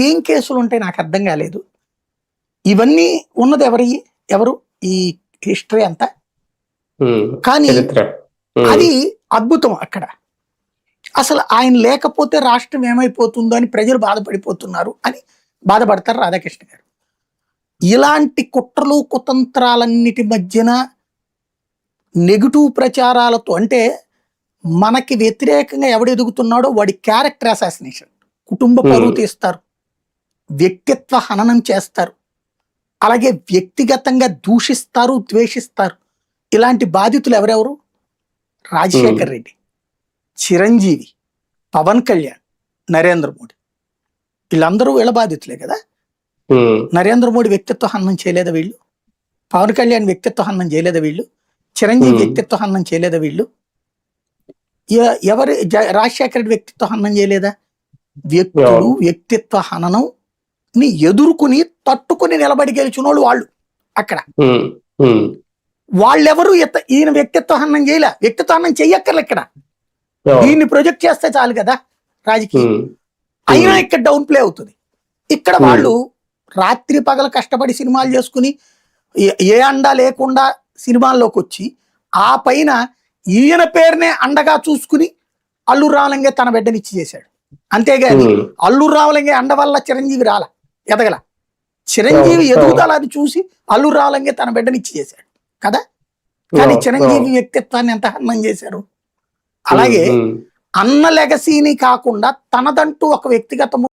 ఏం కేసులు ఉంటాయి నాకు అర్థం కాలేదు. ఇవన్నీ ఉన్నది ఎవరు ఈ హిస్టరీ అంతా. కానీ అది అద్భుతం అక్కడ. అసలు ఆయన లేకపోతే రాష్ట్రం ఏమైపోతుందో అని ప్రజలు బాధపడిపోతున్నారు అని బాధపడతారు రాధాకృష్ణ గారు. ఇలాంటి కుట్రలు కుతంత్రాలన్నిటి మధ్యన నెగిటివ్ ప్రచారాలతో, అంటే మనకి వ్యతిరేకంగా ఎవడు ఎదుగుతున్నాడో వాడి క్యారెక్టర్ అసాసినేషన్, కుటుంబ పరువు తీస్తారు, వ్యక్తిత్వ హననం చేస్తారు, అలాగే వ్యక్తిగతంగా దూషిస్తారు, ద్వేషిస్తారు. ఇలాంటి బాధితులు ఎవరెవరు? రాజశేఖర్ రెడ్డి, చిరంజీవి, పవన్ కళ్యాణ్, నరేంద్ర మోడీ. వీళ్ళందరూ వీళ్ళ బాధితులే కదా. నరేంద్ర మోడీ వ్యక్తిత్వ హననం చేయలేదా వీళ్ళు? పవన్ కళ్యాణ్ వ్యక్తిత్వ హననం చేయలేదా వీళ్ళు? చిరంజీవి వ్యక్తిత్వ హననం చేయలేదా వీళ్ళు? ఎవరు రాజశేఖర రెడ్డి వ్యక్తిత్వ హననం చేయలేదా? వ్యక్తులు వ్యక్తిత్వ హననం ని ఎదుర్కొని తట్టుకుని నిలబడి గెలిచిన వాళ్ళు అక్కడ. వాళ్ళెవరు ఈయన వ్యక్తిత్వ హననం చేయలే, వ్యక్తిత్వ హననం చెయ్యక్కర్లే. ఇక్కడ దీన్ని ప్రొజెక్ట్ చేస్తే చాలు కదా రాజకీయం. అయినా ఇక్కడ డౌన్ ప్లే అవుతుంది. ఇక్కడ వాళ్ళు రాత్రి పగల కష్టపడి సినిమాలు చేసుకుని ఏ అండా లేకుండా సినిమాల్లోకి వచ్చి ఆ పైన ఈయన పేరునే అండగా చూసుకుని అల్లూరు రామలింగే తన బిడ్డనిచ్చి చేశాడు. అంతేగాని అల్లూరు రామలింగే అండ వల్ల చిరంజీవి ఎదగల. చిరంజీవి ఎదుగుదల అది చూసి అల్లూరు రామలింగే తన బిడ్డనిచ్చి చేశాడు కదా. కానీ చిరంజీవి వ్యక్తిత్వాన్ని ఎంత హననం చేశారు. అలాగే అన్న లెగసీని కాకుండా తనదంటూ ఒక వ్యక్తిగత